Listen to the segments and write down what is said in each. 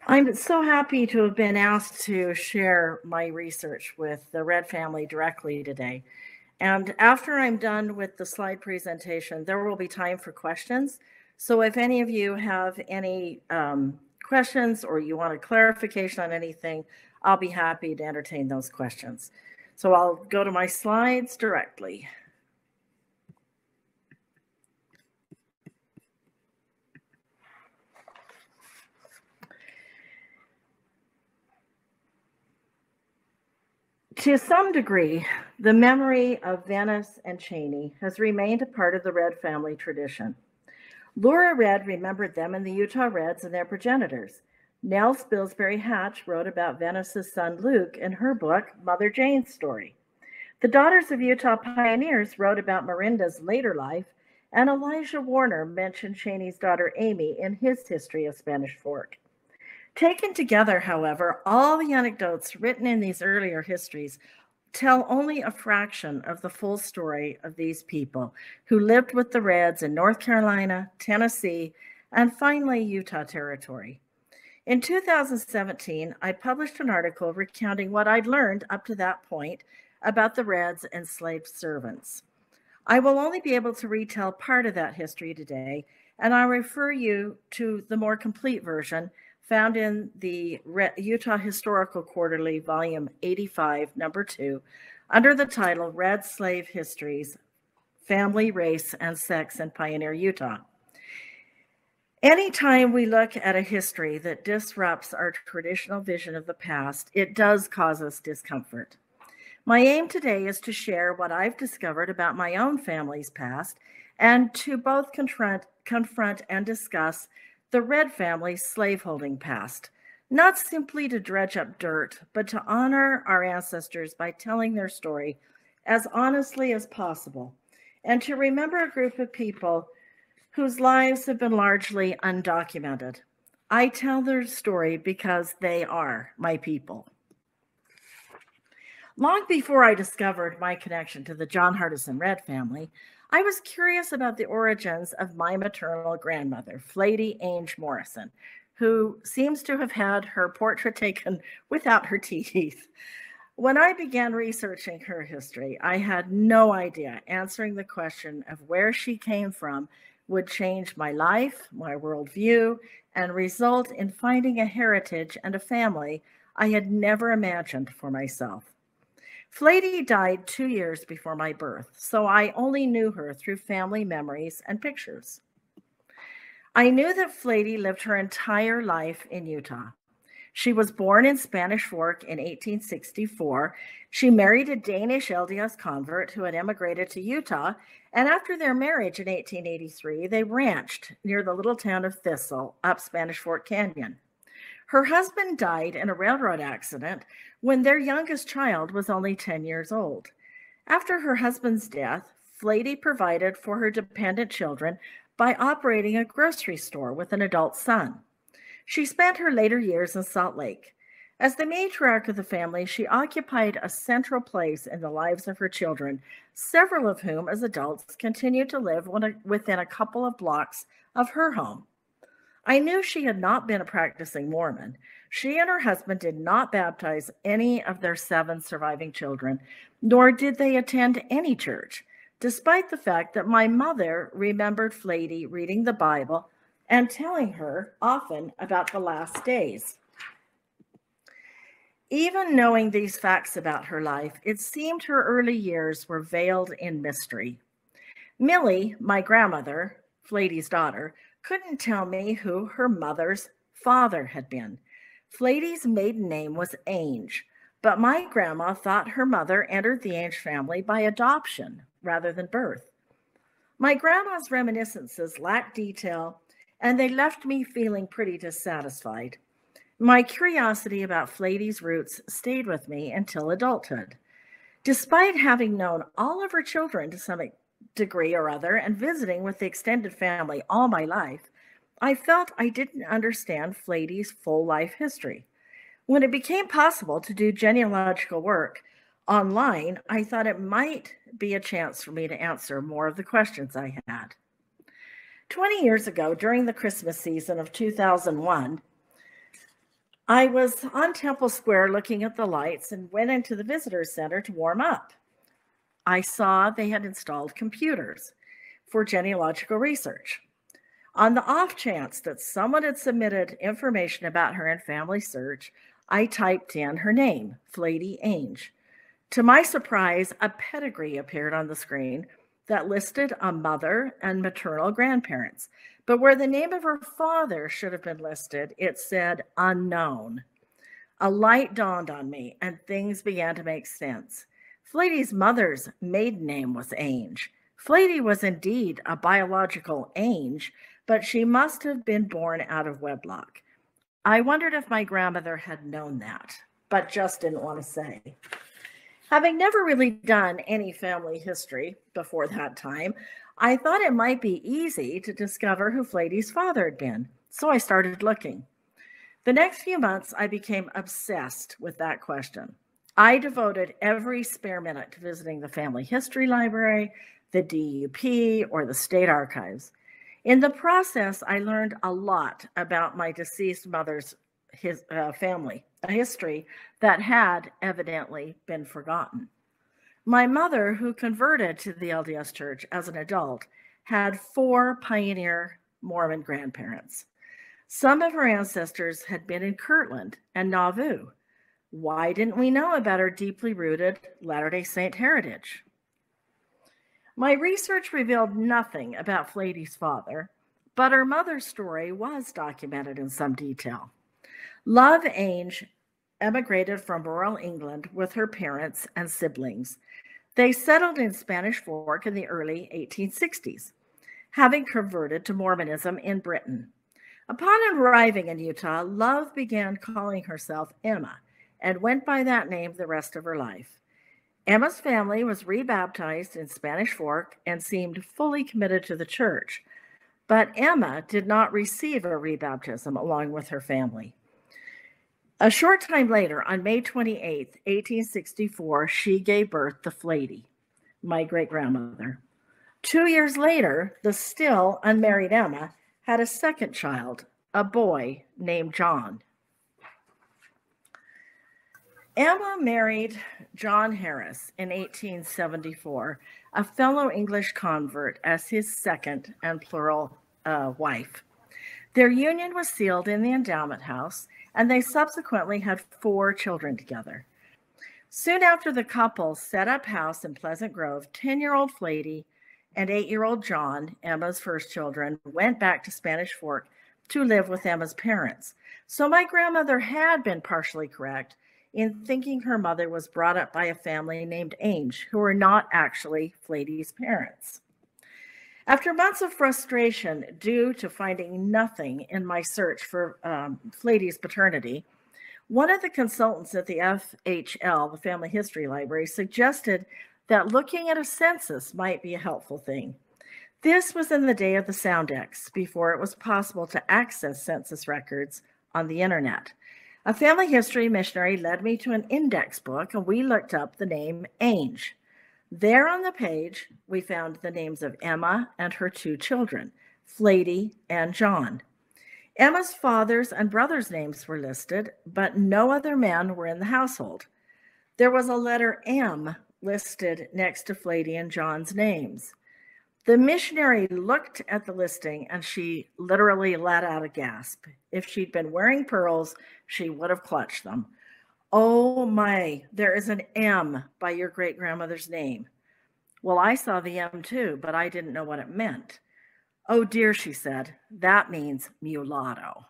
I'm so happy to have been asked to share my research with the Red family directly today. And after I'm done with the slide presentation, there will be time for questions. So if any of you have any questions or you want a clarification on anything, I'll be happy to entertain those questions. So I'll go to my slides directly. To some degree, the memory of Venice and Cheney has remained a part of the Red family tradition. Laura Red remembered them and the Utah Reds and their progenitors. Nell Spilsbury Hatch wrote about Venice's son Luke in her book, Mother Jane's Story. The Daughters of Utah Pioneers wrote about Miranda's later life, and Elijah Warner mentioned Cheney's daughter Amy in his History of Spanish Fork. Taken together, however, all the anecdotes written in these earlier histories tell only a fraction of the full story of these people who lived with the Reds in North Carolina, Tennessee, and finally Utah Territory. In 2017, I published an article recounting what I'd learned up to that point about the Reds' enslaved servants. I will only be able to retell part of that history today, and I'll refer you to the more complete version found in the Utah Historical Quarterly, Volume 85, Number 2, under the title Red Slave Histories, Family, Race, and Sex in Pioneer Utah. Anytime we look at a history that disrupts our traditional vision of the past, it does cause us discomfort. My aim today is to share what I've discovered about my own family's past and to both confront and discuss the Red family's slaveholding past, not simply to dredge up dirt, but to honor our ancestors by telling their story as honestly as possible, and to remember a group of people whose lives have been largely undocumented. I tell their story because they are my people. Long before I discovered my connection to the John Hardison Red family, I was curious about the origins of my maternal grandmother, Flady Ainge Morrison, who seems to have had her portrait taken without her teeth. When I began researching her history, I had no idea answering the question of where she came from would change my life, my worldview, and result in finding a heritage and a family I had never imagined for myself. Flady died 2 years before my birth, so I only knew her through family memories and pictures. I knew that Flady lived her entire life in Utah. She was born in Spanish Fork in 1864. She married a Danish LDS convert who had emigrated to Utah, and after their marriage in 1883, they ranched near the little town of Thistle up Spanish Fork Canyon. Her husband died in a railroad accident when their youngest child was only 10 years old. After her husband's death, Flady provided for her dependent children by operating a grocery store with an adult son. She spent her later years in Salt Lake. As the matriarch of the family, she occupied a central place in the lives of her children, several of whom, as adults, continued to live within a couple of blocks of her home. I knew she had not been a practicing Mormon. She and her husband did not baptize any of their 7 surviving children, nor did they attend any church, despite the fact that my mother remembered Flady reading the Bible and telling her often about the last days. Even knowing these facts about her life, it seemed her early years were veiled in mystery. Millie, my grandmother, Flady's daughter, couldn't tell me who her mother's father had been. Flady's maiden name was Ainge, but my grandma thought her mother entered the Ainge family by adoption rather than birth. My grandma's reminiscences lacked detail, and they left me feeling pretty dissatisfied. My curiosity about Flady's roots stayed with me until adulthood. Despite having known all of her children to some degree or other and visiting with the extended family all my life, I felt I didn't understand Flady's full life history. When it became possible to do genealogical work online, I thought it might be a chance for me to answer more of the questions I had. 20 years ago, during the Christmas season of 2001, I was on Temple Square looking at the lights and went into the visitor center to warm up. I saw they had installed computers for genealogical research. On the off chance that someone had submitted information about her in Family Search, I typed in her name, Flady Ainge. To my surprise, a pedigree appeared on the screen that listed a mother and maternal grandparents. But where the name of her father should have been listed, it said unknown. A light dawned on me, and things began to make sense. Flady's mother's maiden name was Ainge. Flady was indeed a biological Ainge, but she must have been born out of wedlock. I wondered if my grandmother had known that, but just didn't want to say. Having never really done any family history before that time, I thought it might be easy to discover who Flady's father had been, so I started looking. The next few months, I became obsessed with that question. I devoted every spare minute to visiting the Family History Library, the DUP, or the State Archives. In the process, I learned a lot about my deceased mother's family, a history that had evidently been forgotten. My mother, who converted to the LDS Church as an adult, had 4 pioneer Mormon grandparents. Some of her ancestors had been in Kirtland and Nauvoo. Why didn't we know about her deeply rooted Latter-day Saint heritage? My research revealed nothing about Flady's father, but her mother's story was documented in some detail. Love Ainge emigrated from rural England with her parents and siblings. They settled in Spanish Fork in the early 1860s, having converted to Mormonism in Britain. Upon arriving in Utah, Love began calling herself Emma and went by that name the rest of her life. Emma's family was rebaptized in Spanish Fork and seemed fully committed to the church, but Emma did not receive a rebaptism along with her family. A short time later, on May 28, 1864, she gave birth to Flady, my great-grandmother. 2 years later, the still unmarried Emma had a second child, a boy named John. Emma married John Harris in 1874, a fellow English convert, as his second and plural wife. Their union was sealed in the endowment house, and they subsequently had 4 children together. Soon after the couple set up house in Pleasant Grove, 10-year-old Flady and 8-year-old John, Emma's first children, went back to Spanish Fork to live with Emma's parents. So my grandmother had been partially correct in thinking her mother was brought up by a family named Ainge, who were not actually Flady's parents. After months of frustration due to finding nothing in my search for Flady's paternity, one of the consultants at the FHL, the Family History Library, suggested that looking at a census might be a helpful thing. This was in the day of the Soundex, before it was possible to access census records on the internet. A family history missionary led me to an index book, and we looked up the name Ainge. There on the page, we found the names of Emma and her 2 children, Flady and John. Emma's father's and brother's names were listed, but no other men were in the household. There was a letter M listed next to Flady and John's names. The missionary looked at the listing and she literally let out a gasp. If she'd been wearing pearls, she would have clutched them. Oh my, there is an M by your great-grandmother's name. Well, I saw the M too, but I didn't know what it meant. Oh dear, she said, that means mulatto.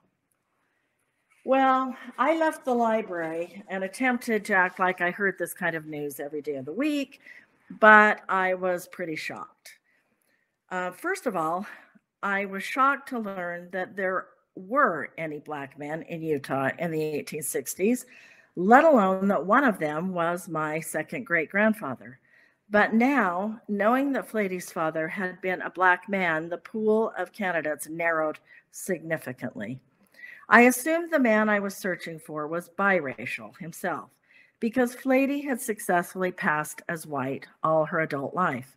Well, I left the library and attempted to act like I heard this kind of news every day of the week, but I was pretty shocked. First of all, I was shocked to learn that there were any Black men in Utah in the 1860s, let alone that one of them was my second great-grandfather. But now, knowing that Flady's father had been a Black man, the pool of candidates narrowed significantly. I assumed the man I was searching for was biracial himself, because Flady had successfully passed as white all her adult life.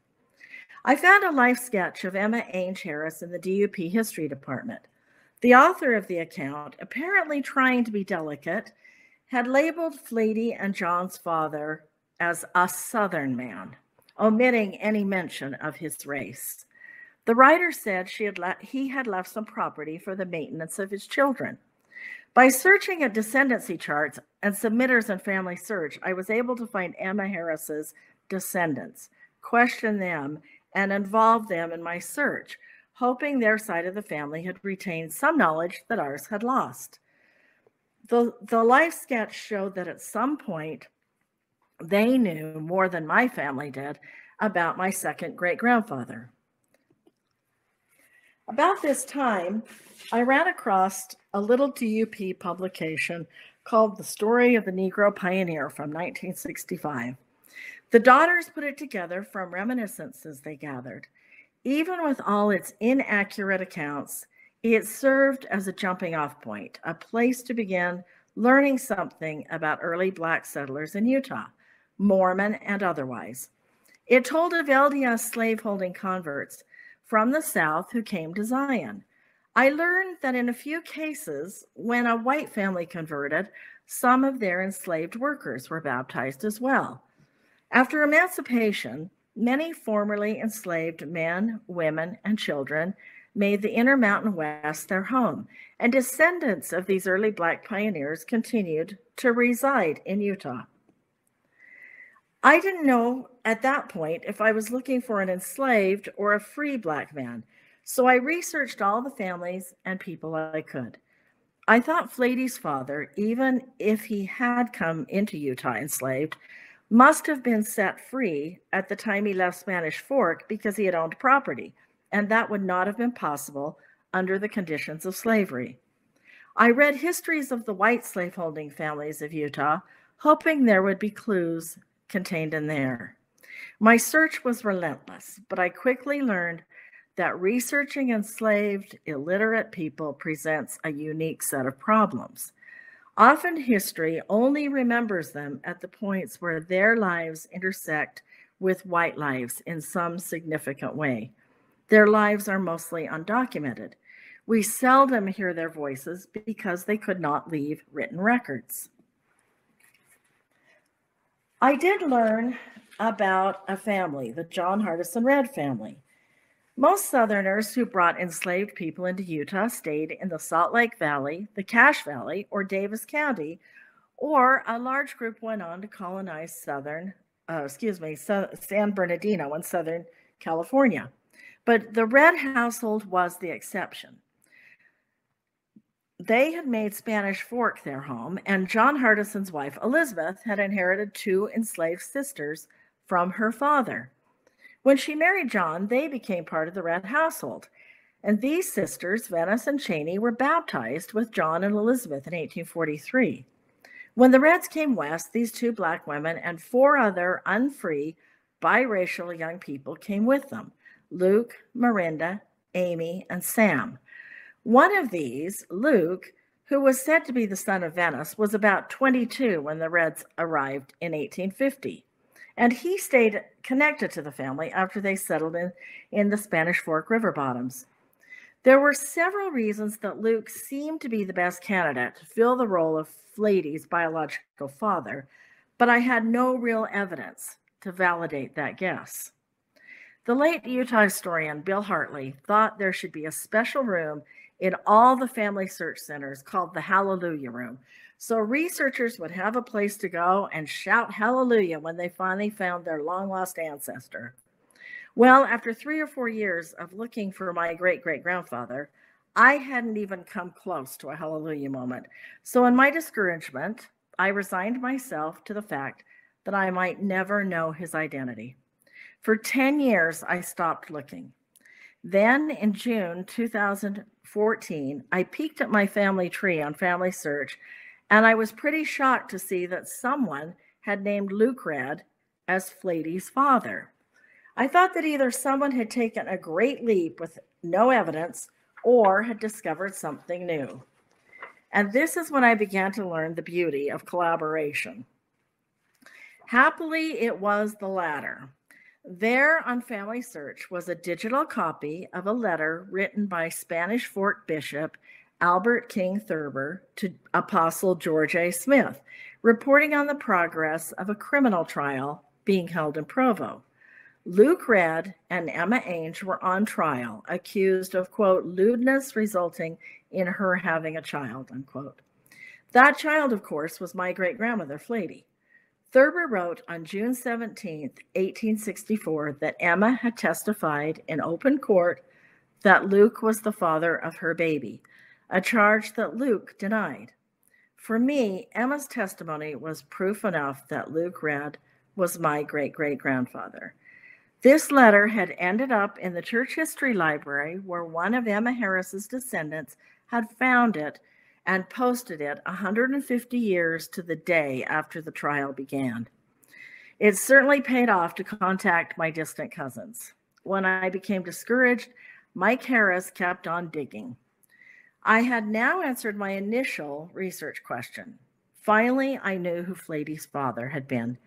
I found a life sketch of Emma Ainge Harris in the DUP History Department. The author of the account, apparently trying to be delicate, had labeled Flady and John's father as a Southern man, omitting any mention of his race. The writer said he had left some property for the maintenance of his children. By searching at descendancy charts and submitters and family search, I was able to find Emma Harris's descendants, question them, and involve them in my search, hoping their side of the family had retained some knowledge that ours had lost. The life sketch showed that at some point, they knew more than my family did about my second great-grandfather. About this time, I ran across a little DUP publication called The Story of the Negro Pioneer from 1965. The daughters put it together from reminiscences they gathered. Even with all its inaccurate accounts, it served as a jumping-off point, a place to begin learning something about early Black settlers in Utah, Mormon and otherwise. It told of LDS slaveholding converts from the South who came to Zion. I learned that in a few cases, when a white family converted, some of their enslaved workers were baptized as well. After emancipation, many formerly enslaved men, women, and children made the Intermountain West their home, and descendants of these early Black pioneers continued to reside in Utah. I didn't know at that point if I was looking for an enslaved or a free Black man, so I researched all the families and people I could. I thought Flady's father, even if he had come into Utah enslaved, must have been set free at the time he left Spanish Fork because he had owned property, and that would not have been possible under the conditions of slavery. I read histories of the white slaveholding families of Utah, hoping there would be clues contained in there. My search was relentless, but I quickly learned that researching enslaved, illiterate people presents a unique set of problems. Often history only remembers them at the points where their lives intersect with white lives in some significant way. Their lives are mostly undocumented. We seldom hear their voices because they could not leave written records. I did learn about a family, the John Hardison Red family. Most Southerners who brought enslaved people into Utah stayed in the Salt Lake Valley, the Cache Valley, or Davis County, or a large group went on to colonize San Bernardino in Southern California. But the Red household was the exception. They had made Spanish Fork their home, and John Hardison's wife, Elizabeth, had inherited 2 enslaved sisters from her father. When she married John, they became part of the Red household. And these sisters, Venice and Cheney, were baptized with John and Elizabeth in 1843. When the Reds came west, these 2 Black women and 4 other unfree, biracial young people came with them: Luke, Miranda, Amy, and Sam. One of these, Luke, who was said to be the son of Venice, was about 22 when the Reds arrived in 1850. And he stayed connected to the family after they settled in the Spanish Fork River bottoms. There were several reasons that Luke seemed to be the best candidate to fill the role of Flady's biological father, but I had no real evidence to validate that guess. The late Utah historian Bill Hartley thought there should be a special room in all the family search centers called the Hallelujah Room, so researchers would have a place to go and shout hallelujah when they finally found their long-lost ancestor. Well, after 3 or 4 years of looking for my great-great-grandfather, I hadn't even come close to a hallelujah moment. So in my discouragement, I resigned myself to the fact that I might never know his identity. For 10 years, I stopped looking. Then in June 2014, I peeked at my family tree on Family Search, and I was pretty shocked to see that someone had named Luke Red as Flady's father. I thought that either someone had taken a great leap with no evidence or had discovered something new. And this is when I began to learn the beauty of collaboration. Happily, it was the latter. There on Family Search was a digital copy of a letter written by Spanish Fork Bishop Albert King Thurber to Apostle George A. Smith, reporting on the progress of a criminal trial being held in Provo. Luke Red and Emma Ainge were on trial, accused of, quote, lewdness resulting in her having a child, unquote. That child, of course, was my great-grandmother, Flady. Thurber wrote on June 17, 1864, that Emma had testified in open court that Luke was the father of her baby, a charge that Luke denied. For me, Emma's testimony was proof enough that Luke Red was my great-great-grandfather. This letter had ended up in the church history library where one of Emma Harris's descendants had found it and posted it 150 years to the day after the trial began. It certainly paid off to contact my distant cousins. When I became discouraged, Mike Harris kept on digging. I had now answered my initial research question. Finally, I knew who Flady's father had been.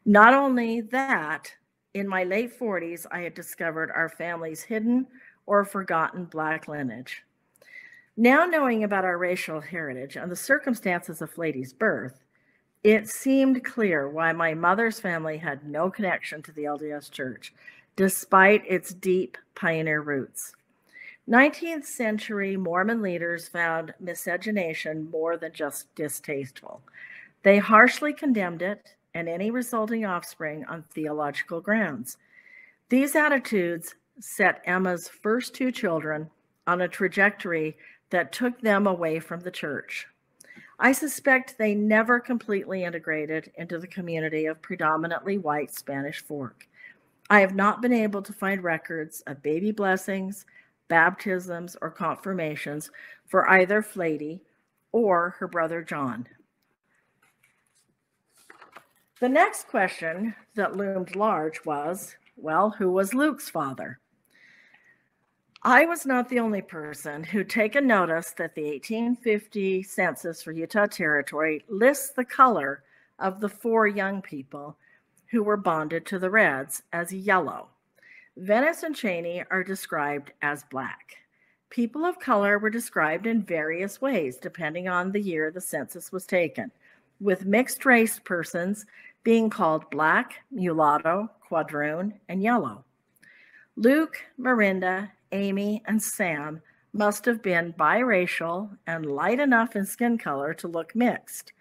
Not only that, in my late 40s, I had discovered our family's hidden or forgotten Black lineage. Now knowing about our racial heritage and the circumstances of Flady's birth, it seemed clear why my mother's family had no connection to the LDS Church, despite its deep pioneer roots. 19th century Mormon leaders found miscegenation more than just distasteful. They harshly condemned it and any resulting offspring on theological grounds. These attitudes set Emma's first two children on a trajectory that took them away from the church. I suspect they never completely integrated into the community of predominantly white Spanish Fork. I have not been able to find records of baby blessings, baptisms, or confirmations for either Flady or her brother John. The next question that loomed large was, well, who was Luke's father? I was not the only person who'd taken notice that the 1850 census for Utah Territory lists the color of the four young people who were bonded to the Reds as yellow. Venice and Cheney are described as black. People of color were described in various ways depending on the year the census was taken, with mixed race persons being called black, mulatto, quadroon, and yellow. Luke, Miranda, Amy, and Sam must have been biracial and light enough in skin color to look mixed.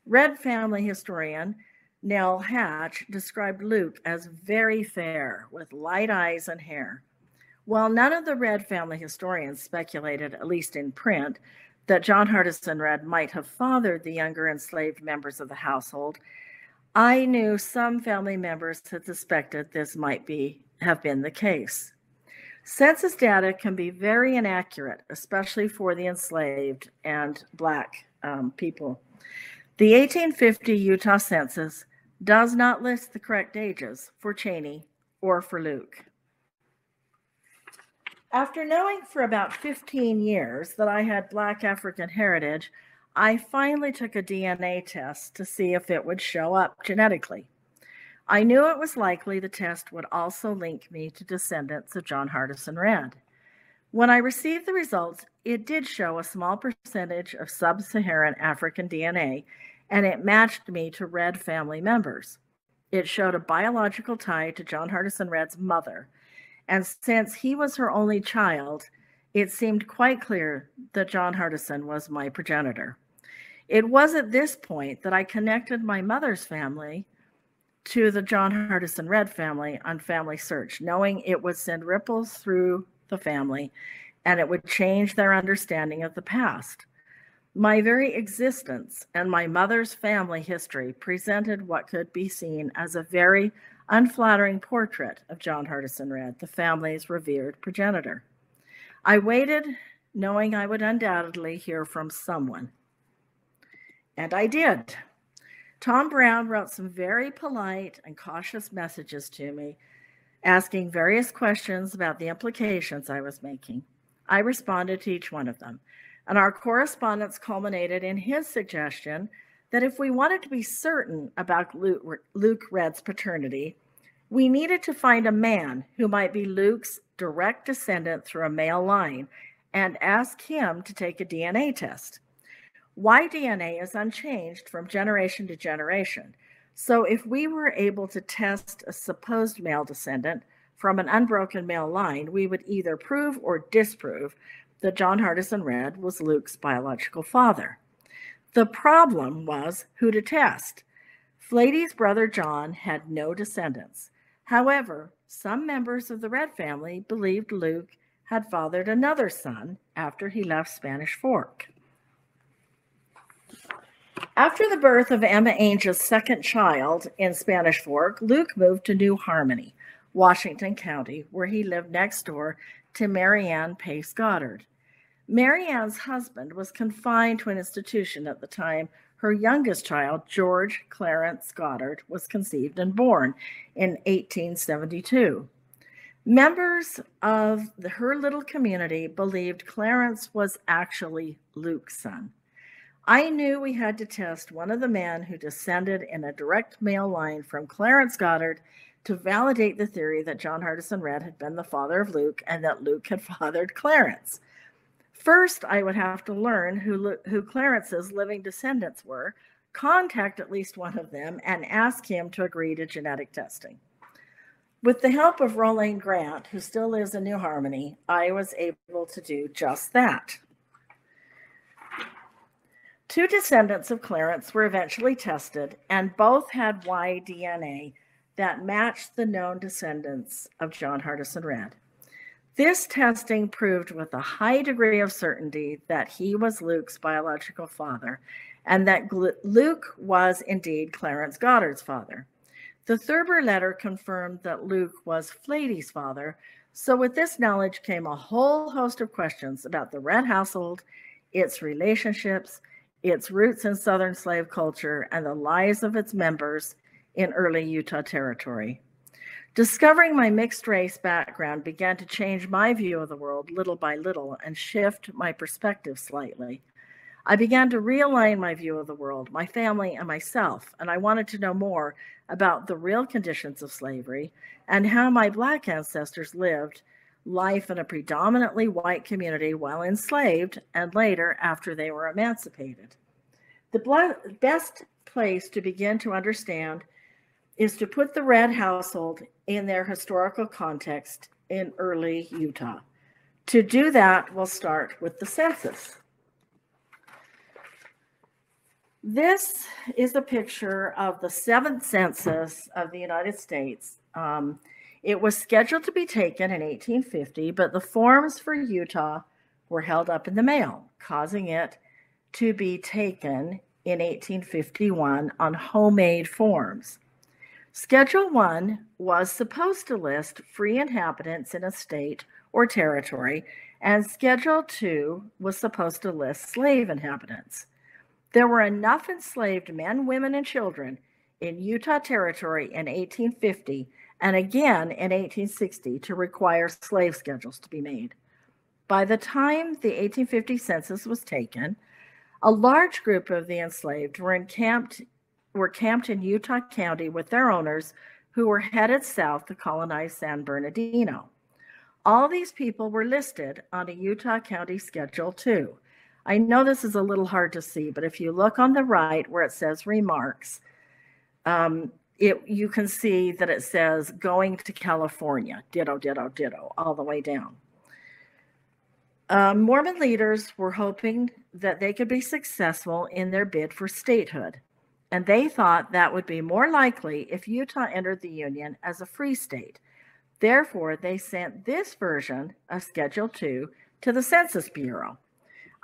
Red family historian Nell Hatch described Luke as very fair with light eyes and hair. While none of the Red family historians speculated, at least in print, that John Hardison Red might have fathered the younger enslaved members of the household, I knew some family members had suspected this might have been the case. Census data can be very inaccurate, especially for the enslaved and Black people. The 1850 Utah Census does not list the correct ages for Cheney or for Luke. After knowing for about 15 years that I had Black African heritage, I finally took a DNA test to see if it would show up genetically. I knew it was likely the test would also link me to descendants of John Hardison Red. When I received the results, it did show a small percentage of sub-Saharan African DNA, and it matched me to Red family members. It showed a biological tie to John Hardison Red's mother, and since he was her only child, it seemed quite clear that John Hardison was my progenitor. It was at this point that I connected my mother's family to the John Hardison Red family on Family Search, knowing it would send ripples through the family and it would change their understanding of the past. My very existence and my mother's family history presented what could be seen as a very unflattering portrait of John Hardison Red, the family's revered progenitor. I waited, knowing I would undoubtedly hear from someone. And I did. Tom Brown wrote some very polite and cautious messages to me, asking various questions about the implications I was making. I responded to each one of them, and our correspondence culminated in his suggestion that if we wanted to be certain about Luke Red's paternity, we needed to find a man who might be Luke's direct descendant through a male line and ask him to take a DNA test. Y DNA is unchanged from generation to generation. So if we were able to test a supposed male descendant from an unbroken male line, we would either prove or disprove that John Hardison Red was Luke's biological father. The problem was who to test. Flady's brother John had no descendants. However, some members of the Red family believed Luke had fathered another son after he left Spanish Fork. After the birth of Emma Ainge's second child in Spanish Fork, Luke moved to New Harmony, Washington County, where he lived next door to Marianne Pace Goddard. Marianne's husband was confined to an institution at the time her youngest child, George Clarence Goddard, was conceived and born in 1872. Members of her little community believed Clarence was actually Luke's son. I knew we had to test one of the men who descended in a direct male line from Clarence Goddard to validate the theory that John Hardison Red had been the father of Luke and that Luke had fathered Clarence. First, I would have to learn who Clarence's living descendants were, contact at least one of them, and ask him to agree to genetic testing. With the help of Rolane Grant, who still lives in New Harmony, I was able to do just that. 2 descendants of Clarence were eventually tested, and both had Y DNA that matched the known descendants of John Hardison Red. This testing proved with a high degree of certainty that he was Luke's biological father, and that Luke was indeed Clarence Goddard's father. The Thurber letter confirmed that Luke was Flady's father, so with this knowledge came a whole host of questions about the Red household, its relationships, its roots in Southern slave culture, and the lives of its members in early Utah territory. Discovering my mixed race background began to change my view of the world little by little and shift my perspective slightly. I began to realign my view of the world, my family, and myself, and I wanted to know more about the real conditions of slavery and how my Black ancestors lived life in a predominantly white community while enslaved and later after they were emancipated. The best place to begin to understand is to put the Red household in their historical context in early Utah. To do that, we'll start with the census. This is a picture of the 7th census of the United States. It was scheduled to be taken in 1850, but the forms for Utah were held up in the mail, causing it to be taken in 1851 on homemade forms. Schedule 1 was supposed to list free inhabitants in a state or territory, and Schedule 2 was supposed to list slave inhabitants. There were enough enslaved men, women, and children in Utah territory in 1850 and again in 1860 to require slave schedules to be made. By the time the 1850 census was taken, a large group of the enslaved were camped in Utah County with their owners who were headed south to colonize San Bernardino. All these people were listed on a Utah County Schedule 2. I know this is a little hard to see, but if you look on the right where it says remarks, you can see that it says going to California, ditto, ditto, ditto, all the way down. Mormon leaders were hoping that they could be successful in their bid for statehood, and they thought that would be more likely if Utah entered the Union as a free state. Therefore, they sent this version of Schedule 2 to the Census Bureau.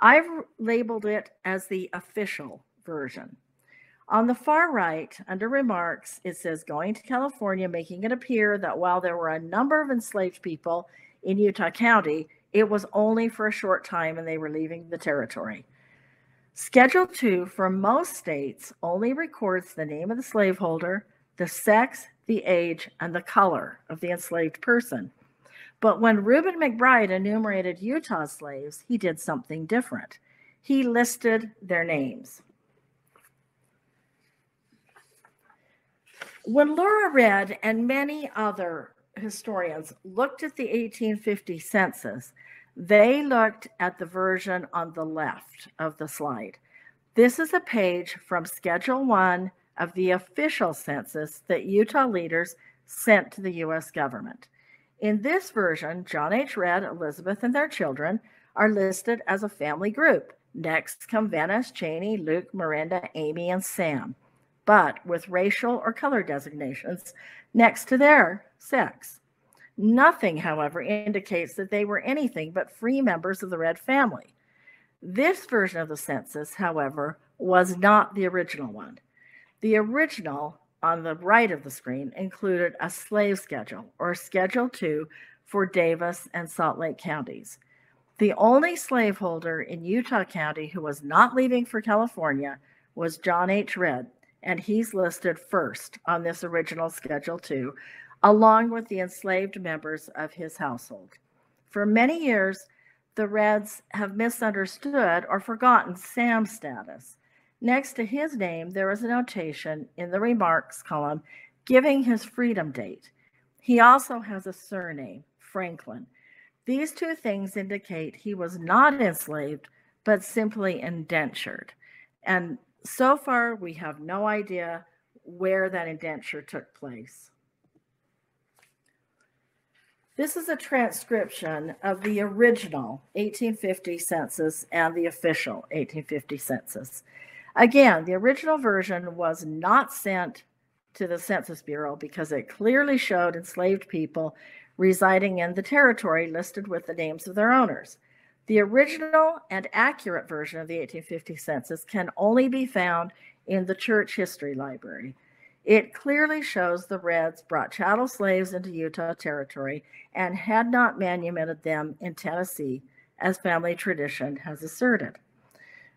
I've labeled it as the official version. On the far right, under remarks, it says going to California, making it appear that while there were a number of enslaved people in Utah County, it was only for a short time and they were leaving the territory. Schedule 2 for most states only records the name of the slaveholder, the sex, the age, and the color of the enslaved person. But when Reuben McBride enumerated Utah slaves, he did something different. He listed their names. When Laura Redd and many other historians looked at the 1850 census, They looked at the version on the left of the slide. This is a page from Schedule 1 of the official census that Utah leaders sent to the U.S. government. In this version, John H. Redd, Elizabeth, and their children are listed as a family group. Next come Venice, Cheney, Luke, Miranda, Amy, and Sam, but with racial or color designations next to their sex. Nothing, however, indicates that they were anything but free members of the Redd family. This version of the census, however, was not the original one. The original, on the right of the screen, included a slave schedule, or Schedule 2, for Davis and Salt Lake counties. The only slaveholder in Utah County who was not leaving for California was John H. Redd, and he's listed first on this original Schedule 2, along with the enslaved members of his household. For many years, the Redds have misunderstood or forgotten Sam's status. Next to his name, there is a notation in the remarks column giving his freedom date. He also has a surname, Franklin. These two things indicate he was not enslaved, but simply indentured. And so far, we have no idea where that indenture took place. This is a transcription of the original 1850 census and the official 1850 census. Again, the original version was not sent to the Census Bureau because it clearly showed enslaved people residing in the territory listed with the names of their owners. The original and accurate version of the 1850 census can only be found in the Church History Library. It clearly shows the Redds brought chattel slaves into Utah Territory and had not manumitted them in Tennessee, as family tradition has asserted.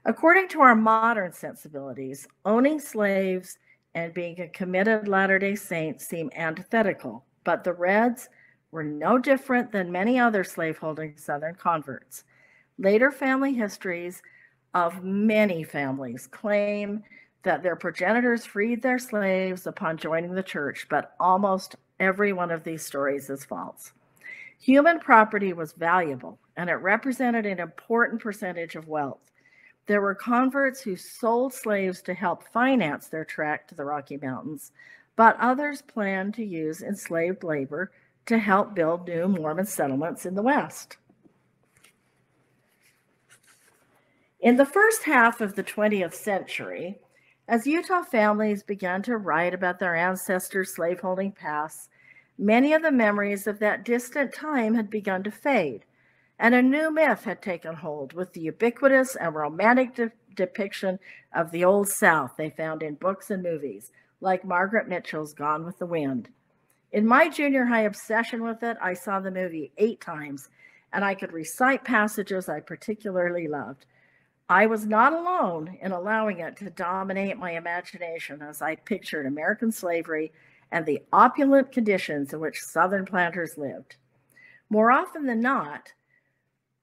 According to our modern sensibilities, owning slaves and being a committed Latter-day Saint seem antithetical, but the Redds were no different than many other slaveholding Southern converts. Later family histories of many families claim that their progenitors freed their slaves upon joining the church, but almost every one of these stories is false. Human property was valuable, and it represented an important percentage of wealth. There were converts who sold slaves to help finance their trek to the Rocky Mountains, but others planned to use enslaved labor to help build new Mormon settlements in the West. In the first half of the 20th century, as Utah families began to write about their ancestors' slaveholding past, many of the memories of that distant time had begun to fade, and a new myth had taken hold with the ubiquitous and romantic depiction of the Old South they found in books and movies, like Margaret Mitchell's Gone with the Wind. In my junior high obsession with it, I saw the movie 8 times, and I could recite passages I particularly loved. I was not alone in allowing it to dominate my imagination as I pictured American slavery and the opulent conditions in which Southern planters lived. More often than not,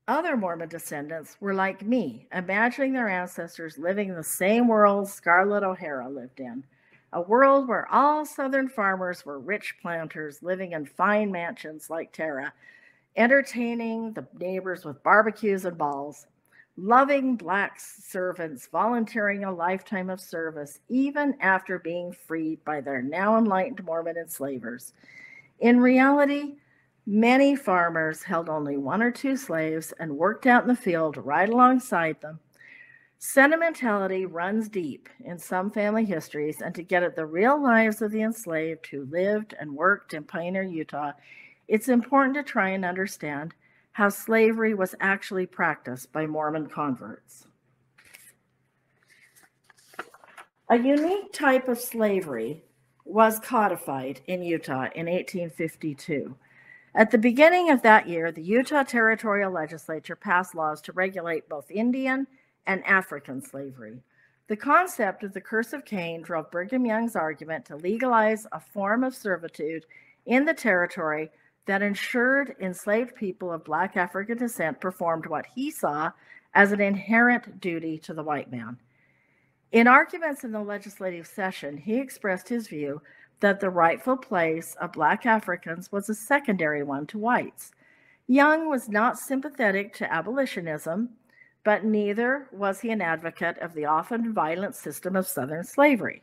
other Mormon descendants were like me, imagining their ancestors living in the same world Scarlett O'Hara lived in, a world where all Southern farmers were rich planters living in fine mansions like Tara, entertaining the neighbors with barbecues and balls, loving Black servants volunteering a lifetime of service even after being freed by their now enlightened Mormon enslavers. In reality, many farmers held only 1 or 2 slaves and worked out in the field right alongside them. Sentimentality runs deep in some family histories, and to get at the real lives of the enslaved who lived and worked in Pioneer, Utah, it's important to try and understand how slavery was actually practiced by Mormon converts. A unique type of slavery was codified in Utah in 1852. At the beginning of that year, the Utah Territorial Legislature passed laws to regulate both Indian and African slavery. The concept of the curse of Cain drove Brigham Young's argument to legalize a form of servitude in the territory that ensured enslaved people of Black African descent performed what he saw as an inherent duty to the white man. In arguments in the legislative session, he expressed his view that the rightful place of Black Africans was a secondary one to whites. Young was not sympathetic to abolitionism, but neither was he an advocate of the often violent system of Southern slavery.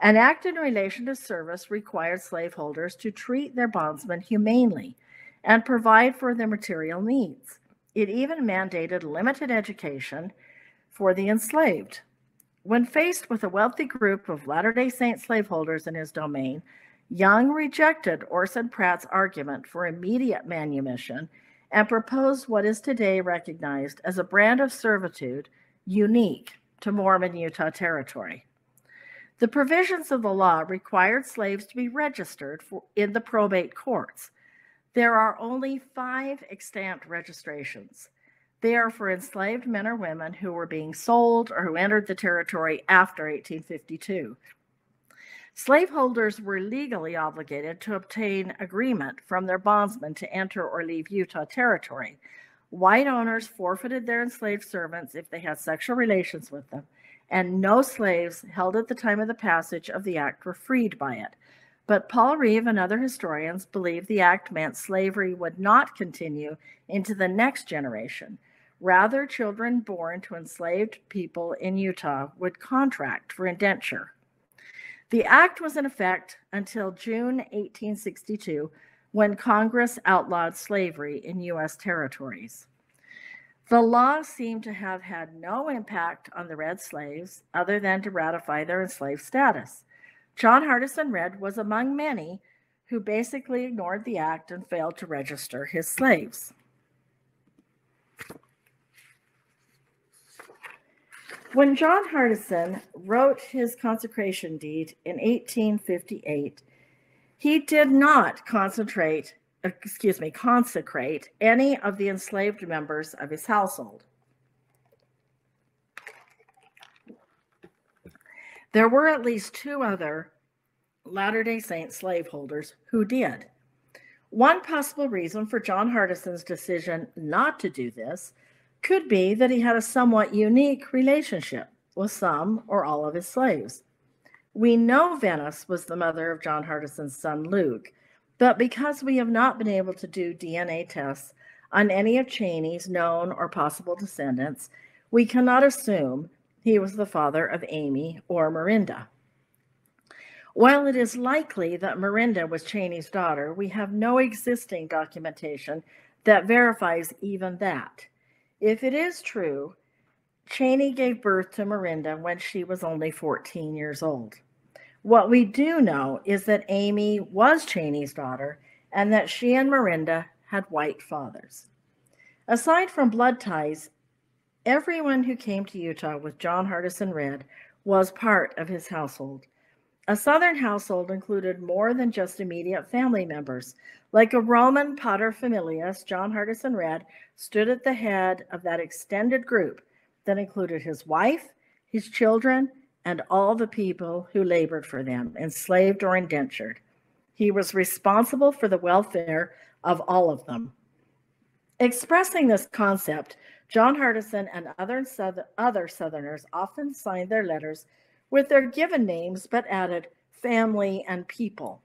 An act in relation to service required slaveholders to treat their bondsmen humanely and provide for their material needs. It even mandated limited education for the enslaved. When faced with a wealthy group of Latter-day Saint slaveholders in his domain, Young rejected Orson Pratt's argument for immediate manumission and proposed what is today recognized as a brand of servitude unique to Mormon Utah Territory. The provisions of the law required slaves to be registered in the probate courts. There are only 5 extant registrations. They are for enslaved men or women who were being sold or who entered the territory after 1852. Slaveholders were legally obligated to obtain agreement from their bondsmen to enter or leave Utah Territory. White owners forfeited their enslaved servants if they had sexual relations with them, and no slaves held at the time of the passage of the act were freed by it. But Paul Reeve and other historians believe the act meant slavery would not continue into the next generation. Rather, children born to enslaved people in Utah would contract for indenture. The act was in effect until June 1862, when Congress outlawed slavery in U.S. territories. The law seemed to have had no impact on the red slaves other than to ratify their enslaved status. John Hardison Red was among many who basically ignored the act and failed to register his slaves. When John Hardison wrote his consecration deed in 1858, he did not consecrate any of the enslaved members of his household. There were at least 2 other Latter-day Saint slaveholders who did. One possible reason for John Hardison's decision not to do this could be that he had a somewhat unique relationship with some or all of his slaves. We know Venice was the mother of John Hardison's son Luke, but because we have not been able to do DNA tests on any of Cheney's known or possible descendants, we cannot assume he was the father of Amy or Miranda. While it is likely that Miranda was Cheney's daughter, we have no existing documentation that verifies even that. If it is true, Cheney gave birth to Miranda when she was only 14 years old. What we do know is that Amy was Cheney's daughter and that she and Miranda had white fathers. Aside from blood ties, everyone who came to Utah with John Hardison Red was part of his household. A Southern household included more than just immediate family members. Like a Roman paterfamilias, John Hardison Red stood at the head of that extended group that included his wife, his children, and all the people who labored for them, enslaved or indentured. He was responsible for the welfare of all of them. Expressing this concept, John Hardison and other Southerners often signed their letters with their given names, but added family and people.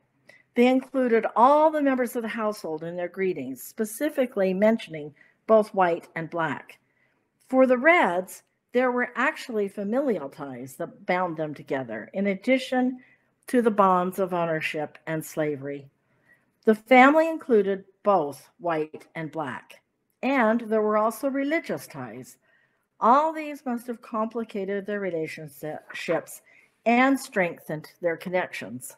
They included all the members of the household in their greetings, specifically mentioning both white and black. For the Reds, there were actually familial ties that bound them together, in addition to the bonds of ownership and slavery. The family included both white and black, and there were also religious ties. All these must have complicated their relationships and strengthened their connections.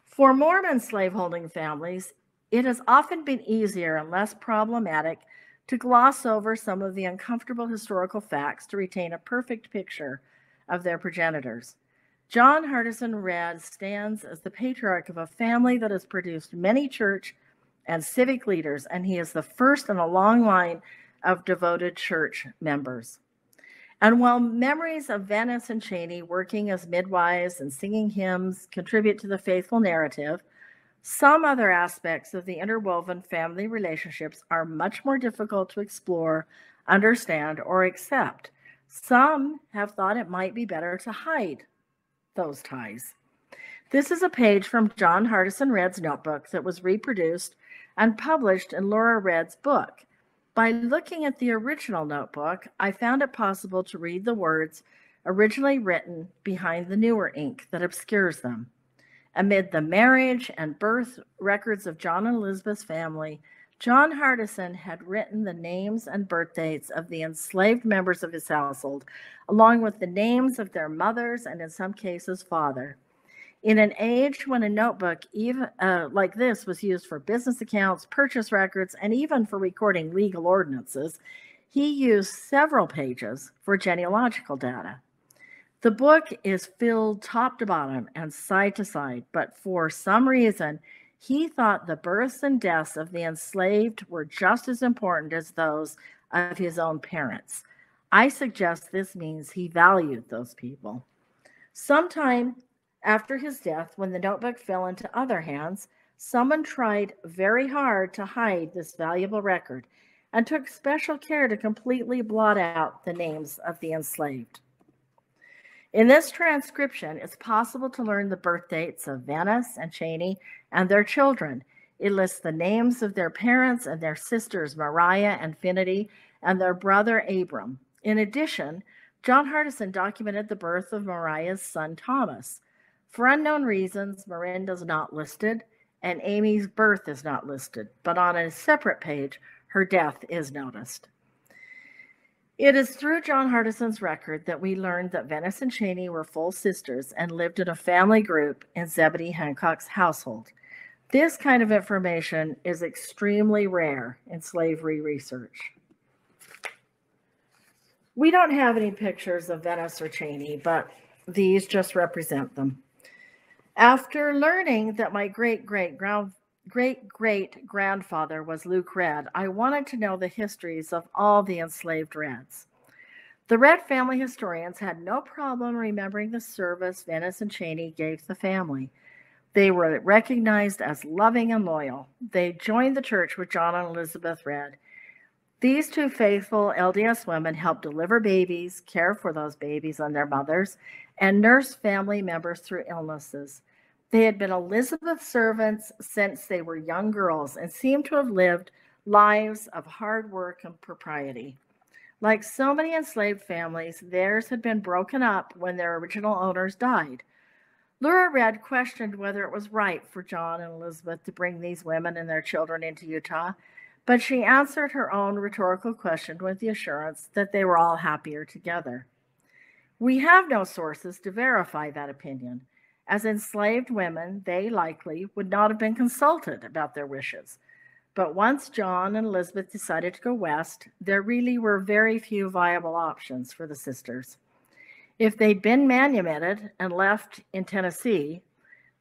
For Mormon slaveholding families, it has often been easier and less problematic to gloss over some of the uncomfortable historical facts to retain a perfect picture of their progenitors. John Hardison Red stands as the patriarch of a family that has produced many church and civic leaders, and he is the first in a long line of devoted church members. And while memories of Venice and Cheney working as midwives and singing hymns contribute to the faithful narrative, some other aspects of the interwoven family relationships are much more difficult to explore, understand, or accept. Some have thought it might be better to hide those ties. This is a page from John Hardison Red's notebook that was reproduced and published in Laura Redd's book. By looking at the original notebook, I found it possible to read the words originally written behind the newer ink that obscures them. Amid the marriage and birth records of John and Elizabeth's family, John Hardison had written the names and birth dates of the enslaved members of his household, along with the names of their mothers and, in some cases, father. In an age when a notebook even like this was used for business accounts, purchase records, and even for recording legal ordinances, he used several pages for genealogical data. The book is filled top to bottom and side to side, but for some reason, he thought the births and deaths of the enslaved were just as important as those of his own parents. I suggest this means he valued those people. Sometime after his death, when the notebook fell into other hands, someone tried very hard to hide this valuable record and took special care to completely blot out the names of the enslaved. In this transcription, it's possible to learn the birth dates of Venice and Cheney and their children. It lists the names of their parents and their sisters, Mariah and Finity, and their brother, Abram. In addition, John Hardison documented the birth of Mariah's son, Thomas. For unknown reasons, Miranda is not listed, and Amy's birth is not listed, but on a separate page, her death is noticed. It is through John Hardison's record that we learned that Venice and Cheney were full sisters and lived in a family group in Zebedee Hancock's household. This kind of information is extremely rare in slavery research. We don't have any pictures of Venice or Cheney, but these just represent them. After learning that my great-great-grandfather was Luke Redd, I wanted to know the histories of all the enslaved Redds. The Redd family historians had no problem remembering the service Venice and Cheney gave the family. They were recognized as loving and loyal. They joined the church with John and Elizabeth Redd. These two faithful LDS women helped deliver babies, care for those babies and their mothers, and nurse family members through illnesses. They had been Elizabeth's servants since they were young girls and seemed to have lived lives of hard work and propriety. Like so many enslaved families, theirs had been broken up when their original owners died. Laura Redd questioned whether it was right for John and Elizabeth to bring these women and their children into Utah, but she answered her own rhetorical question with the assurance that they were all happier together. We have no sources to verify that opinion. As enslaved women, they likely would not have been consulted about their wishes. But once John and Elizabeth decided to go west, there really were very few viable options for the sisters. If they'd been manumitted and left in Tennessee,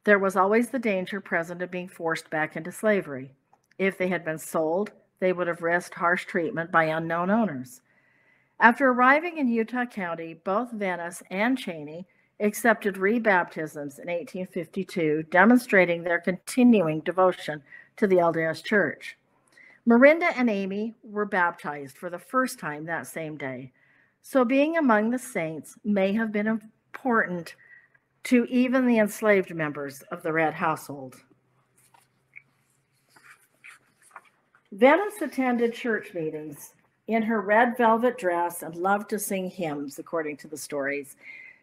there was always the danger present of being forced back into slavery. If they had been sold, they would have risked harsh treatment by unknown owners. After arriving in Utah County, both Venice and Cheney accepted rebaptisms in 1852, demonstrating their continuing devotion to the LDS Church. Miranda and Amy were baptized for the first time that same day, so being among the saints may have been important to even the enslaved members of the Redd household. Venice attended church meetings in her red velvet dress and loved to sing hymns, according to the stories.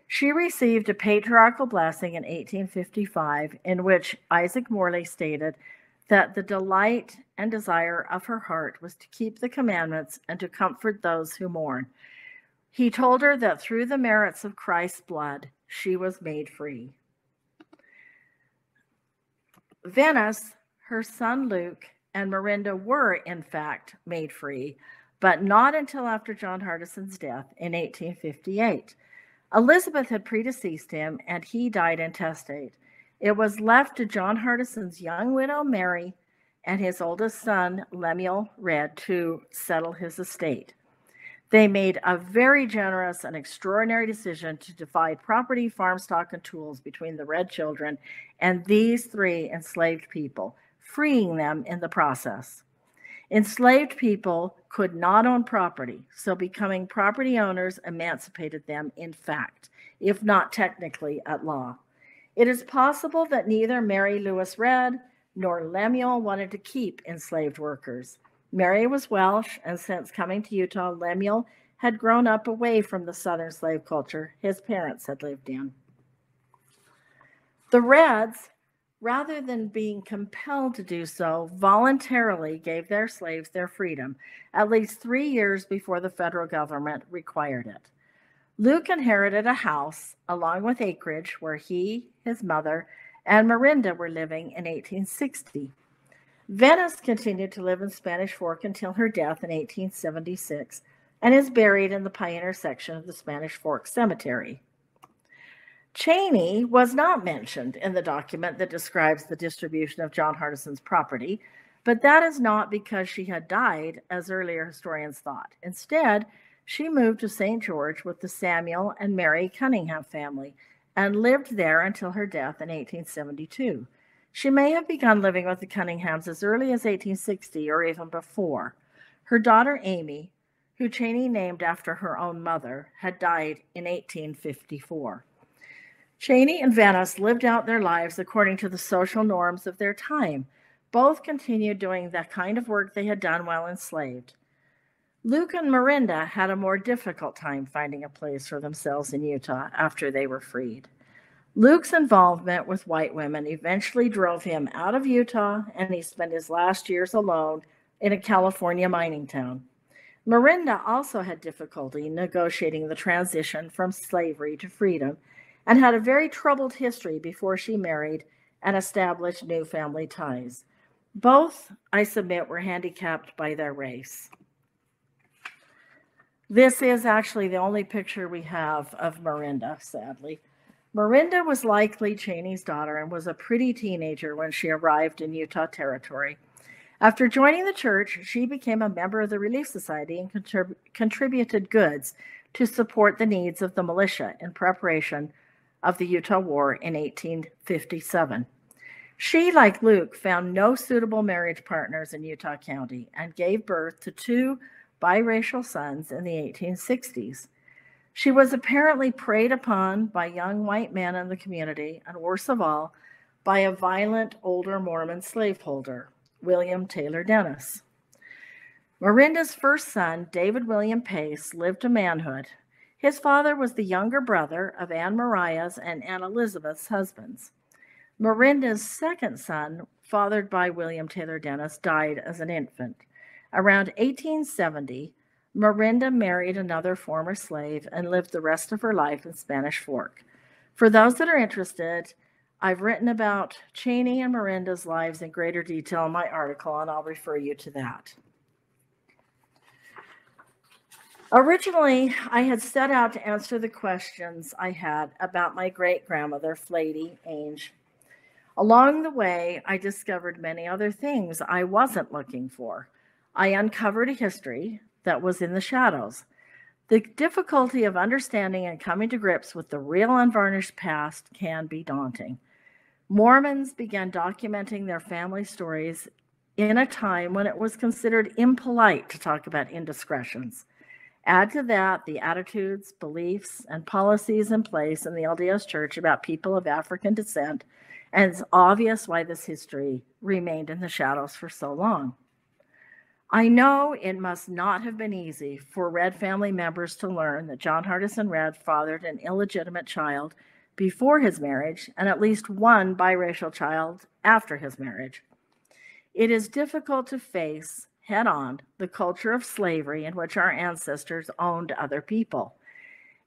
She received a patriarchal blessing in 1855, in which Isaac Morley stated that the delight and desire of her heart was to keep the commandments and to comfort those who mourn. He told her that through the merits of Christ's blood, she was made free. Venice, her son Luke, and Miranda were, in fact, made free, but not until after John Hardison's death in 1858. Elizabeth had predeceased him, and he died intestate. It was left to John Hardison's young widow, Mary, and his oldest son, Lemuel Redd, to settle his estate. They made a very generous and extraordinary decision to divide property, farm stock, and tools between the Redd children and these three enslaved people, freeing them in the process. Enslaved people could not own property, so becoming property owners emancipated them in fact, if not technically at law. It is possible that neither Mary Louise Redd nor Lemuel wanted to keep enslaved workers. Mary was Welsh, and since coming to Utah, Lemuel had grown up away from the Southern slave culture his parents had lived in. The Reds, rather than being compelled to do so, voluntarily gave their slaves their freedom at least 3 years before the federal government required it. Luke inherited a house along with acreage where he, his mother, and Miranda were living in 1860. Venice continued to live in Spanish Fork until her death in 1876 and is buried in the Pioneer section of the Spanish Fork Cemetery. Cheney was not mentioned in the document that describes the distribution of John Hardison's property, but that is not because she had died, as earlier historians thought. Instead, she moved to St. George with the Samuel and Mary Cunningham family and lived there until her death in 1872. She may have begun living with the Cunninghams as early as 1860 or even before. Her daughter Amy, who Cheney named after her own mother, had died in 1854. Cheney and Venice lived out their lives according to the social norms of their time. Both continued doing the kind of work they had done while enslaved. Luke and Miranda had a more difficult time finding a place for themselves in Utah after they were freed. Luke's involvement with white women eventually drove him out of Utah, and he spent his last years alone in a California mining town. Miranda also had difficulty negotiating the transition from slavery to freedom and had a very troubled history before she married and established new family ties. Both, I submit, were handicapped by their race. This is actually the only picture we have of Miranda, sadly. Miranda was likely Cheney's daughter and was a pretty teenager when she arrived in Utah Territory. After joining the church, she became a member of the Relief Society and contributed goods to support the needs of the militia in preparation of the Utah War in 1857. She, like Luke, found no suitable marriage partners in Utah County and gave birth to 2 biracial sons in the 1860s. She was apparently preyed upon by young white men in the community, and worst of all, by a violent older Mormon slaveholder, William Taylor Dennis. Miranda's first son, David William Pace, lived to manhood. His father was the younger brother of Anne Mariah's and Anne Elizabeth's husbands. Miranda's second son, fathered by William Taylor Dennis, died as an infant. Around 1870, Miranda married another former slave and lived the rest of her life in Spanish Fork. For those that are interested, I've written about Cheney and Miranda's lives in greater detail in my article, and I'll refer you to that. Originally, I had set out to answer the questions I had about my great-grandmother, Flady Ainge. Along the way, I discovered many other things I wasn't looking for. I uncovered a history that was in the shadows. The difficulty of understanding and coming to grips with the real unvarnished past can be daunting. Mormons began documenting their family stories in a time when it was considered impolite to talk about indiscretions. Add to that the attitudes, beliefs, and policies in place in the LDS Church about people of African descent, and it's obvious why this history remained in the shadows for so long. I know it must not have been easy for Red family members to learn that John Hardison Red fathered an illegitimate child before his marriage and at least one biracial child after his marriage. It is difficult to face head-on the culture of slavery in which our ancestors owned other people.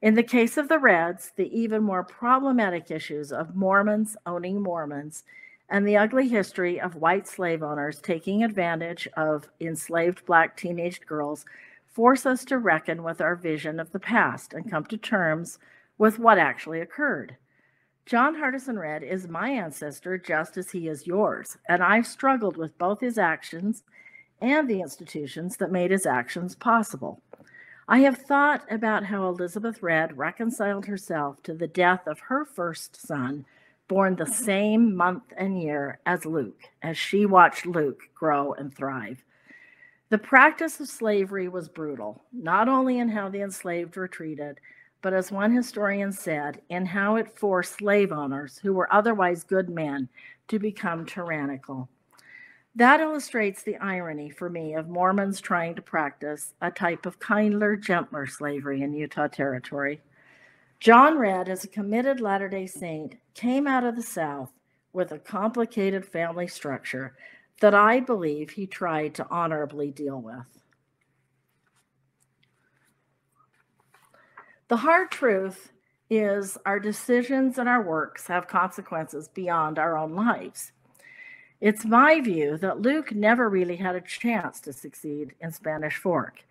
In the case of the Reds, the even more problematic issues of Mormons owning Mormons and the ugly history of white slave owners taking advantage of enslaved Black teenage girls force us to reckon with our vision of the past and come to terms with what actually occurred. John Hardison Red is my ancestor just as he is yours, and I've struggled with both his actions and the institutions that made his actions possible. I have thought about how Elizabeth Red reconciled herself to the death of her first son, born the same month and year as Luke, as she watched Luke grow and thrive. The practice of slavery was brutal, not only in how the enslaved were treated, but as one historian said, in how it forced slave owners who were otherwise good men to become tyrannical. That illustrates the irony for me of Mormons trying to practice a type of kinder, gentler slavery in Utah Territory. John Redd, as a committed Latter-day Saint, came out of the South with a complicated family structure that I believe he tried to honorably deal with. The hard truth is our decisions and our works have consequences beyond our own lives. It's my view that Luke never really had a chance to succeed in Spanish Fork.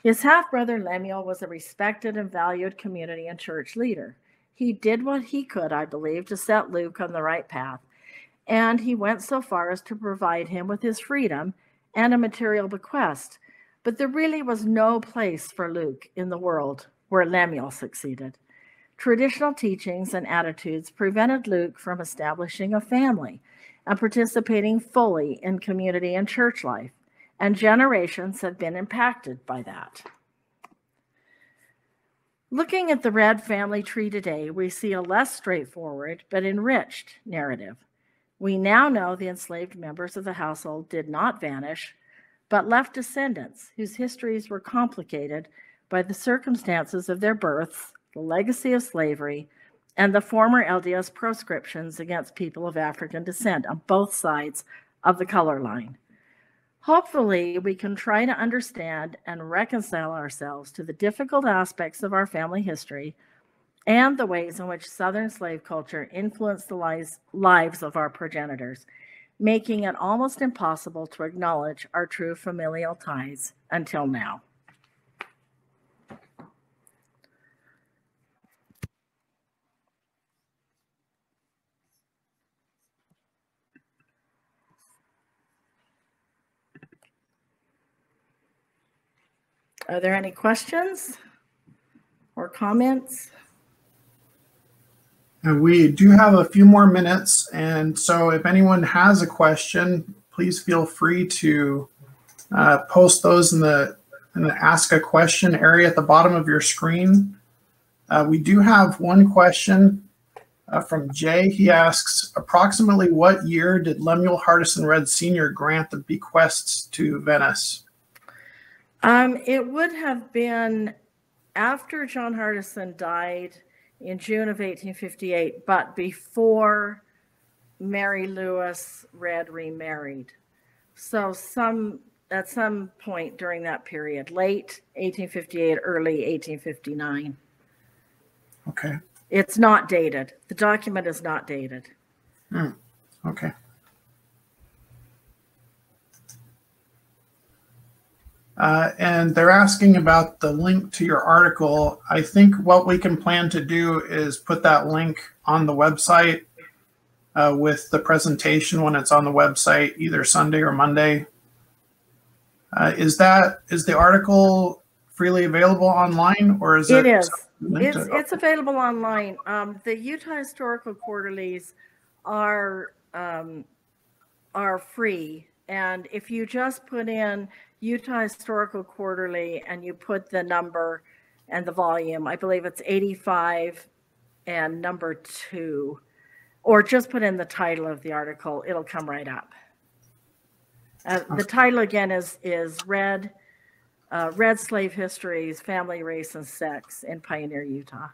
His half-brother Lemuel was a respected and valued community and church leader. He did what he could, I believe, to set Luke on the right path, and he went so far as to provide him with his freedom and a material bequest. But there really was no place for Luke in the world where Lemuel succeeded. Traditional teachings and attitudes prevented Luke from establishing a family and participating fully in community and church life, and generations have been impacted by that. Looking at the Redd family tree today, we see a less straightforward but enriched narrative. We now know the enslaved members of the household did not vanish, but left descendants whose histories were complicated by the circumstances of their births, the legacy of slavery, and the former LDS proscriptions against people of African descent on both sides of the color line. Hopefully, we can try to understand and reconcile ourselves to the difficult aspects of our family history and the ways in which Southern slave culture influenced the lives of our progenitors, making it almost impossible to acknowledge our true familial ties until now. Are there any questions or comments? And we do have a few more minutes, and so if anyone has a question, please feel free to post those in the Ask a Question area at the bottom of your screen. We do have one question from Jay. He asks, approximately what year did Lemuel Hardison Redd Sr. grant the bequests to Venice? It would have been after John Hardison died in June of 1858, but before Mary Lewis Redd remarried. So at some point during that period, late 1858, early 1859. Okay. It's not dated. The document is not dated. Okay. And they're asking about the link to your article. I think what we can plan to do is put that link on the website with the presentation when it's on the website, either Sunday or Monday. Is the article freely available online, or is it? It is. It's available online. The Utah Historical Quarterlies are free, and if you just put in Utah Historical Quarterly and you put the number and the volume, I believe it's 85 and number 2, or just put in the title of the article, it'll come right up. The title again is Redd Slave Histories, Family, Race, and Sex in Pioneer, Utah.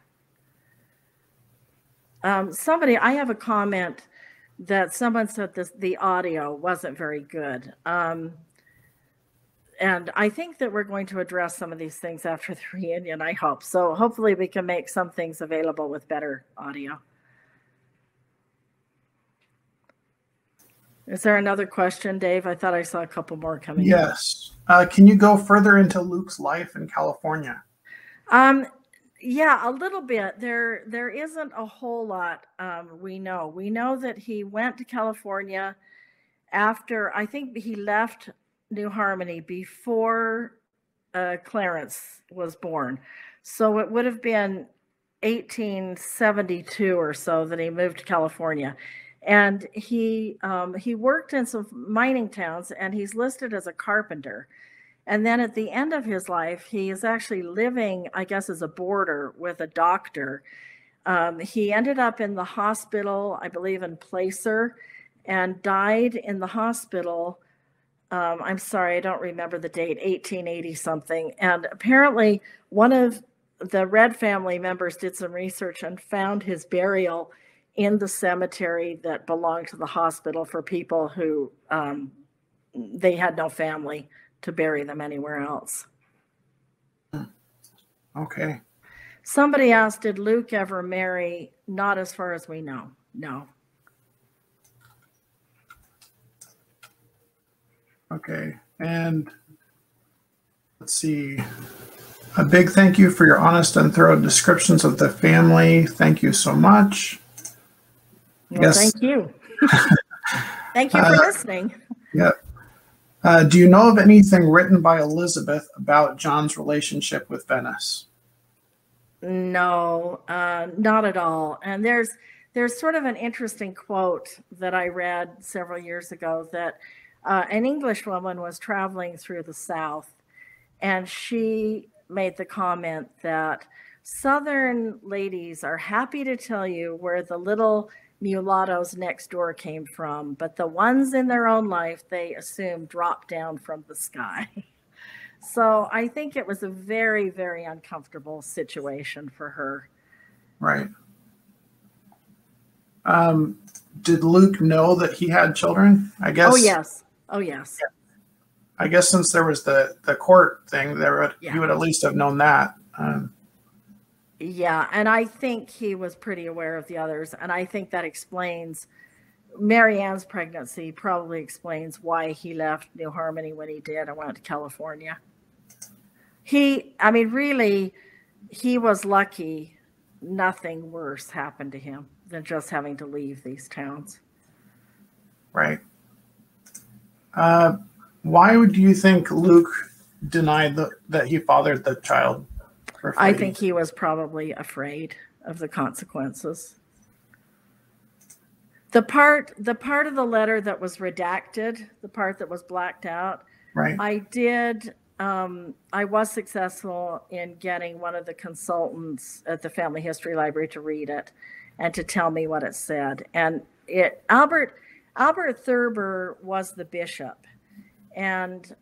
I have a comment that someone said the audio wasn't very good. And I think that we're going to address some of these things after the reunion, I hope. So hopefully we can make some things available with better audio. Is there another question, Dave? I thought I saw a couple more coming in. Yes. Can you go further into Luke's life in California? Yeah, a little bit. There isn't a whole lot we know. We know that he went to California after, I think he left New Harmony before Clarence was born. So it would have been 1872 or so that he moved to California. And he worked in some mining towns, and he's listed as a carpenter. And then at the end of his life, he is actually living, I guess, as a boarder with a doctor. He ended up in the hospital, I believe in Placer, and died in the hospital. I'm sorry, I don't remember the date, 1880 something. And apparently one of the Red family members did some research and found his burial in the cemetery that belonged to the hospital for people who they had no family to bury them anywhere else. Okay. Somebody asked, did Luke ever marry? Not as far as we know. No. Okay. And let's see. A big thank you for your honest and thorough descriptions of the family. Thank you so much. Well, yes. Thank you. Thank you for listening. Yep. Do you know of anything written by Elizabeth about John's relationship with Venice? No, not at all. And there's sort of an interesting quote that I read several years ago that an English woman was traveling through the South, and she made the comment that Southern ladies are happy to tell you where the little mulattoes next door came from, but the ones in their own life, they assume dropped down from the sky. So I think it was a very, very uncomfortable situation for her. Right. Did Luke know that he had children? I guess. Oh, yes. Oh, yes. I guess since there was the court thing, he would at least have known that. Yeah, and I think he was pretty aware of the others, and I think that explains Mary Ann's pregnancy, probably explains why he left New Harmony when he did and went to California. Really, he was lucky nothing worse happened to him than just having to leave these towns. Right. Why would you think Luke denied that he fathered the child? I think he was probably afraid of the consequences. The part of the letter that was redacted, the part that was blacked out, right. I was successful in getting one of the consultants at the Family History Library to read it and to tell me what it said. And Albert Thurber was the bishop, and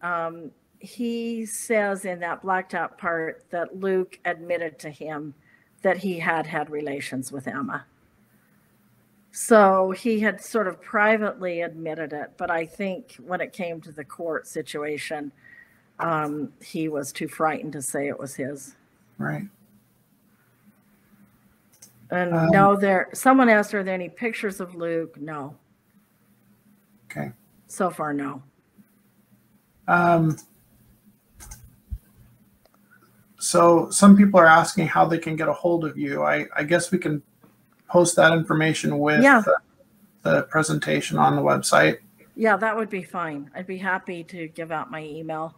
he says in that blacked out part that Luke admitted to him that he had relations with Emma. So he had sort of privately admitted it, but I think when it came to the court situation, he was too frightened to say it was his. Right. And someone asked, are there any pictures of Luke? No. Okay. So far, no. So some people are asking how they can get a hold of you. I guess we can post that information with the presentation on the website. Yeah, that would be fine. I'd be happy to give out my email.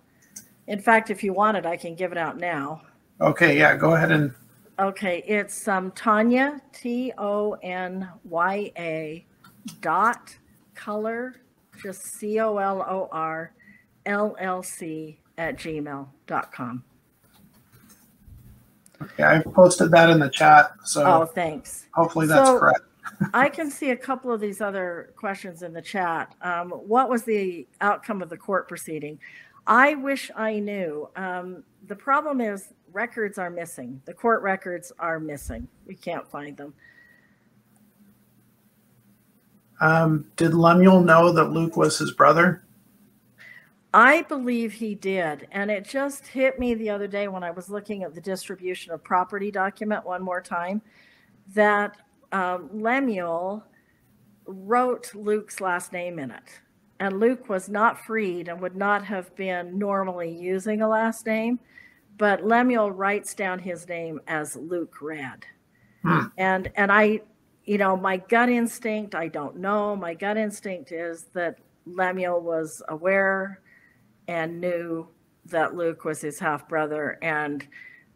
In fact, if you want it, I can give it out now. Okay, yeah, go ahead and. Okay, it's Tonya, TONYA .color, just COLOR LLC@gmail.com. Okay, I've posted that in the chat. So thanks. Hopefully that's correct. I can see a couple of these other questions in the chat. What was the outcome of the court proceeding? I wish I knew. The problem is records are missing. The court records are missing. We can't find them. Did Lemuel know that Luke was his brother? I believe he did. And it just hit me the other day when I was looking at the distribution of property document one more time, that Lemuel wrote Luke's last name in it. And Luke was not freed and would not have been normally using a last name, but Lemuel writes down his name as Luke Red. And I, my gut instinct, I don't know, my gut instinct is that Lemuel was aware and knew that Luke was his half-brother, and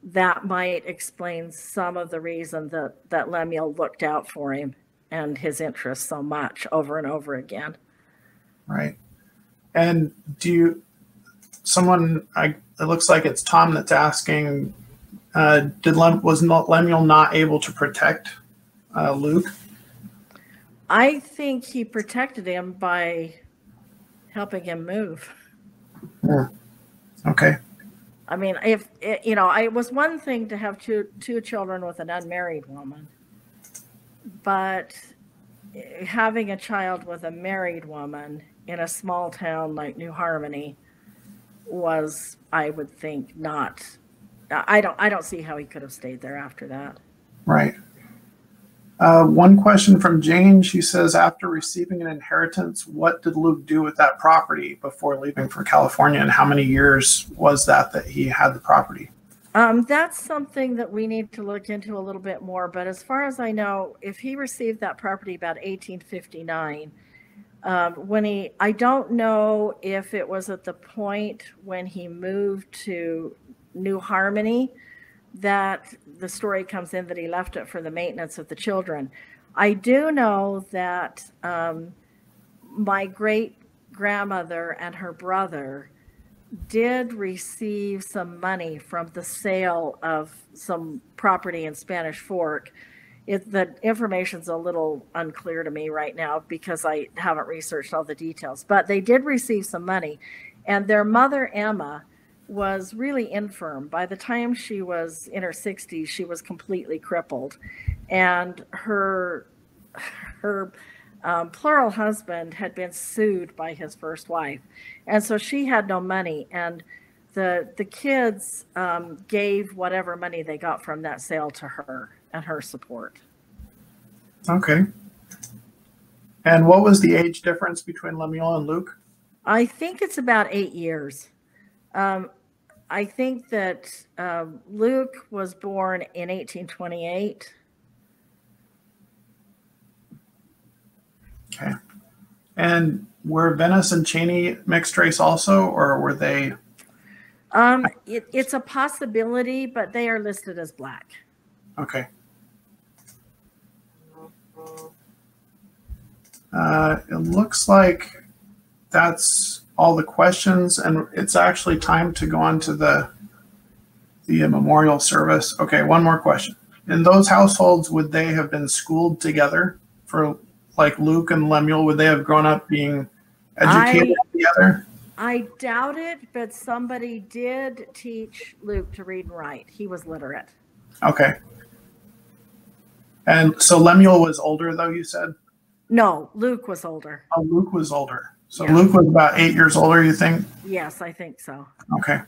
that might explain some of the reason that Lemuel looked out for him and his interests so much over and over again. Right. And it looks like it's Tom that's asking, was Lemuel not able to protect Luke? I think he protected him by helping him move. Yeah. Okay. I mean, if you know, it was one thing to have two children with an unmarried woman, but having a child with a married woman in a small town like New Harmony was, I would think, not. I don't see how he could have stayed there after that. Right. One question from Jane. She says, after receiving an inheritance, what did Luke do with that property before leaving for California? And how many years was that he had the property? That's something that we need to look into a little bit more. But as far as I know, if he received that property about 1859, I don't know if it was at the point when he moved to New Harmony that the story comes in that he left it for the maintenance of the children. I do know that my great grandmother and her brother did receive some money from the sale of some property in Spanish Fork. The information's a little unclear to me right now because I haven't researched all the details, but they did receive some money, and their mother, Emma, was really infirm. By the time she was in her 60s, she was completely crippled, and her plural husband had been sued by his first wife, and so she had no money, and the kids gave whatever money they got from that sale to her and her support. Okay. And what was the age difference between Lemuel and Luke? I think it's about 8 years. I think that Luke was born in 1828. Okay. And were Venice and Cheney mixed race also, or were they? It's a possibility, but they are listed as black. Okay. It looks like that's all the questions, and it's actually time to go on to the memorial service. Okay, one more question. In those households, would they have been schooled together? For like Luke and Lemuel, would they have grown up being educated together? I doubt it, but somebody did teach Luke to read and write. He was literate. Okay. And so Lemuel was older, though, you said? No, Luke was older. Oh, Luke was older. So yeah. Luke was about 8 years older, you think? Yes, I think so. Okay.